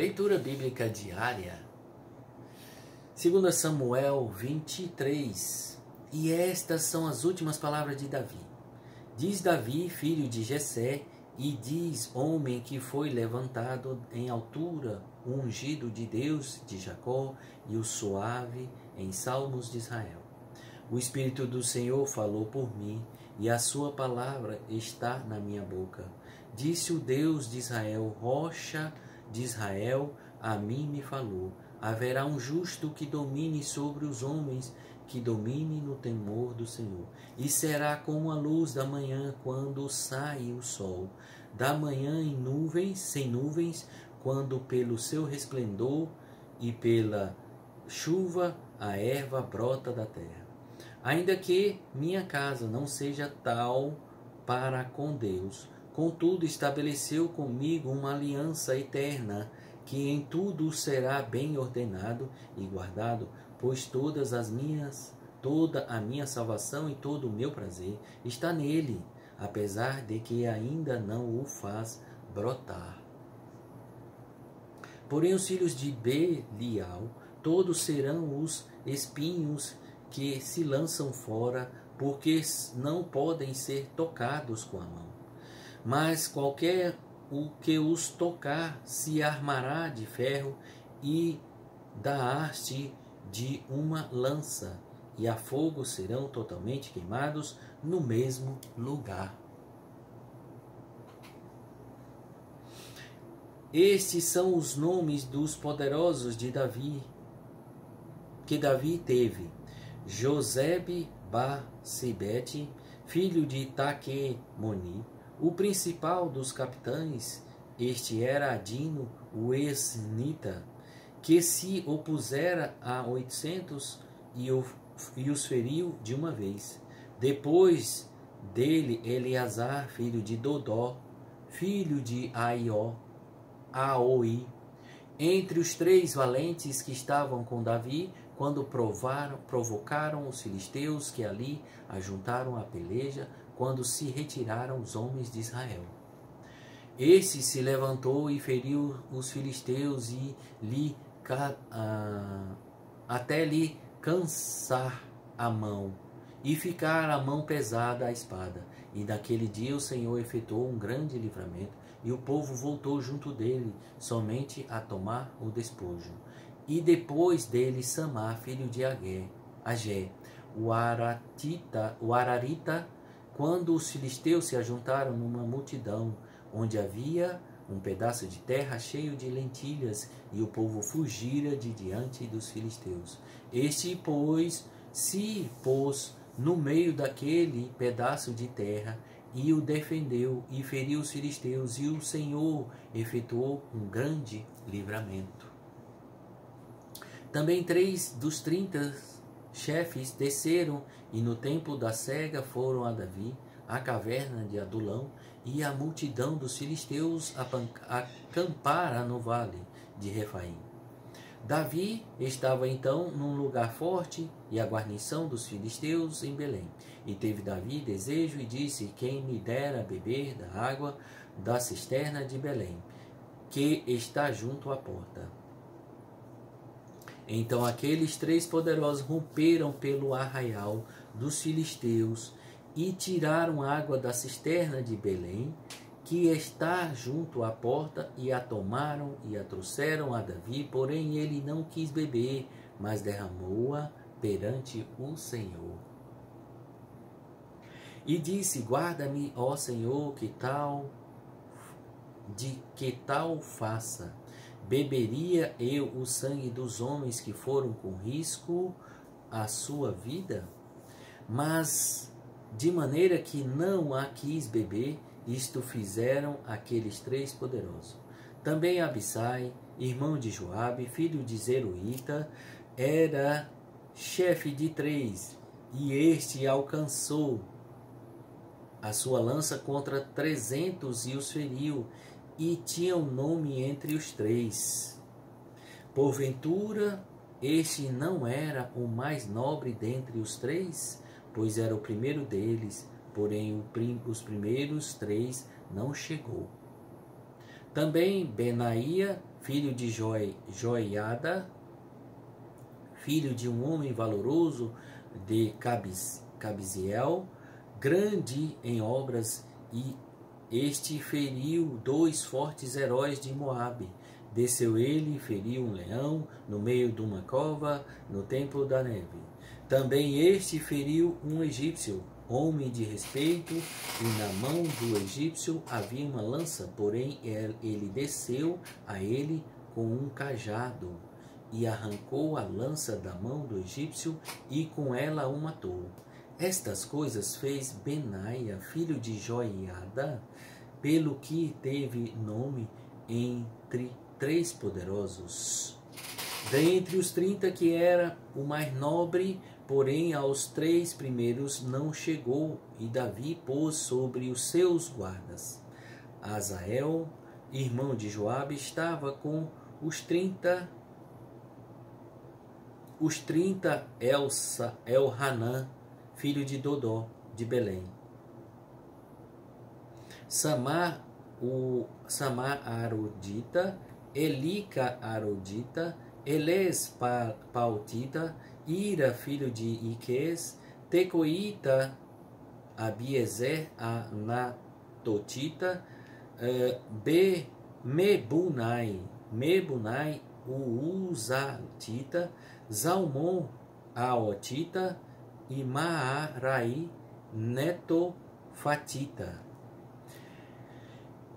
Leitura bíblica diária, 2 Samuel 23. E estas são as últimas palavras de Davi. Diz Davi, filho de Jessé, e diz homem que foi levantado em altura, o ungido de Deus de Jacó e o suave em salmos de Israel. O Espírito do Senhor falou por mim, e a sua palavra está na minha boca. Disse o Deus de Israel, rocha de Israel, a mim me falou. Haverá um justo que domine sobre os homens, que domine no temor do Senhor. E será como a luz da manhã, quando sai o sol, da manhã em nuvens, sem nuvens, quando pelo seu resplendor e pela chuva a erva brota da terra. Ainda que minha casa não seja tal para com Deus, contudo estabeleceu comigo uma aliança eterna, que em tudo será bem ordenado e guardado, pois toda a minha salvação e todo o meu prazer está nele, apesar de que ainda não o faz brotar. Porém os filhos de Belial, todos serão os espinhos que se lançam fora, porque não podem ser tocados com a mão. Mas qualquer o que os tocar se armará de ferro e da haste de uma lança, e a fogo serão totalmente queimados no mesmo lugar. Estes são os nomes dos poderosos de Davi, que Davi teve: Josebe-Basebete, filho de Taquemoni, o principal dos capitães. Este era Adino, o esnita, que se opusera a 800 e os feriu de uma vez. Depois dele, Eleazar, filho de Dodó, filho de Aoi. Entre os três valentes que estavam com Davi, quando provocaram os filisteus que ali ajuntaram a peleja, quando se retiraram os homens de Israel. Este se levantou e feriu os filisteus e até lhe cansar a mão e ficar a mão pesada a espada. E naquele dia o Senhor efetuou um grande livramento, e o povo voltou junto dele, somente a tomar o despojo. E depois dele Samá, filho de Agé, o Ararita, quando os filisteus se ajuntaram numa multidão, onde havia um pedaço de terra cheio de lentilhas, e o povo fugira de diante dos filisteus. Este, pois, se pôs no meio daquele pedaço de terra, e o defendeu, e feriu os filisteus, e o Senhor efetuou um grande livramento. Também 3 dos 30 chefes desceram, e no tempo da cega foram a Davi, à caverna de Adulão, e a multidão dos filisteus acampara no vale de Refaim. Davi estava então num lugar forte, e a guarnição dos filisteus em Belém. E teve Davi desejo e disse: quem me dera beber da água da cisterna de Belém, que está junto à porta. Então aqueles 3 poderosos romperam pelo arraial dos filisteus e tiraram água da cisterna de Belém, que está junto à porta, e a tomaram e a trouxeram a Davi, porém ele não quis beber, mas derramou-a perante o Senhor. E disse: guarda-me, ó Senhor, que tal faça? Beberia eu o sangue dos homens que foram com risco à sua vida? Mas de maneira que não a quis beber, isto fizeram aqueles 3 poderosos. Também Abissai, irmão de Joabe, filho de Zeruíta, era chefe de 3, e este alcançou a sua lança contra 300 e os feriu, e tinha um nome entre os 3. Porventura, este não era o mais nobre dentre os 3? Pois era o primeiro deles, porém os primeiros 3 não chegou. Também Benaía, filho de Joiada, filho de um homem valoroso de Cabiziel, grande em obras, e este feriu 2 fortes heróis de Moabe. Desceu ele e feriu um leão no meio de uma cova, no tempo da neve. Também este feriu um egípcio, homem de respeito, e na mão do egípcio havia uma lança, porém ele desceu a ele com um cajado, e arrancou a lança da mão do egípcio, e com ela o matou. Estas coisas fez Benaia, filho de Joiada, pelo que teve nome entre 3 poderosos. Dentre os 30 que era o mais nobre, porém aos 3 primeiros não chegou, e Davi pôs sobre os seus guardas. Azael, irmão de Joabe, estava com os 30 Elhanã, filho de Dodó, de Belém. Samar Arodita, Elica Arodita, Eles Pautita, Ira, filho de Iques, Tecoíta, Abiezer, Anatotita, Mebunai, Uzatita, Zalmon, Aotita, e Maarai, Netofatita.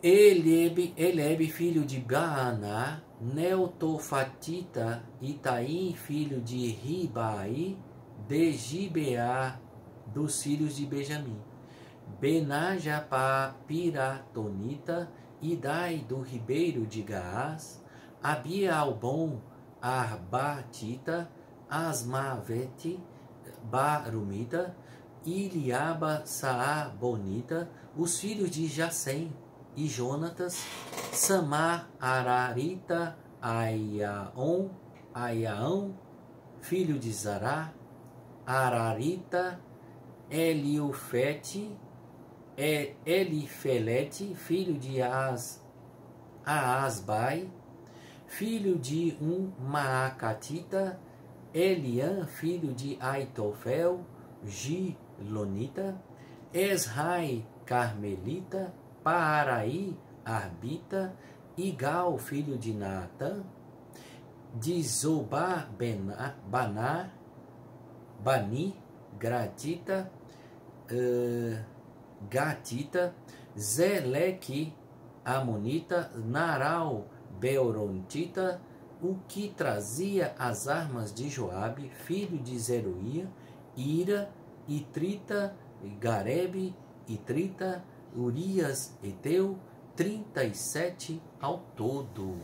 Elebe, filho de Baaná, Neotofatita, Itaí, filho de Ribai, de Gibeá, dos filhos de Benjamim. Benajapá, Piratonita, Idai, do ribeiro de Gaás, Abialbon, Arbatita, Asmavete, Barumita, Iliaba, Saabonita, os filhos de Jacém e Jonatas, Samar, Ararita, Aiaon, filho de Zará, Ararita, Elifelete, filho de Aasbai, filho de um Maacatita, Eliã, filho de Aitofel, Gilonita, Esrai, Carmelita, Paaraí, Arbita, Igal, filho de Naatã, de Zobá, Baná, Bani, Gratita, Gatita, Zeleque, Amonita, Naral, Beorontita, o que trazia as armas de Joabe, filho de Zeruía, Ira, Itrita, Garebe, Itrita, Urias, Eteu, 37 ao todo.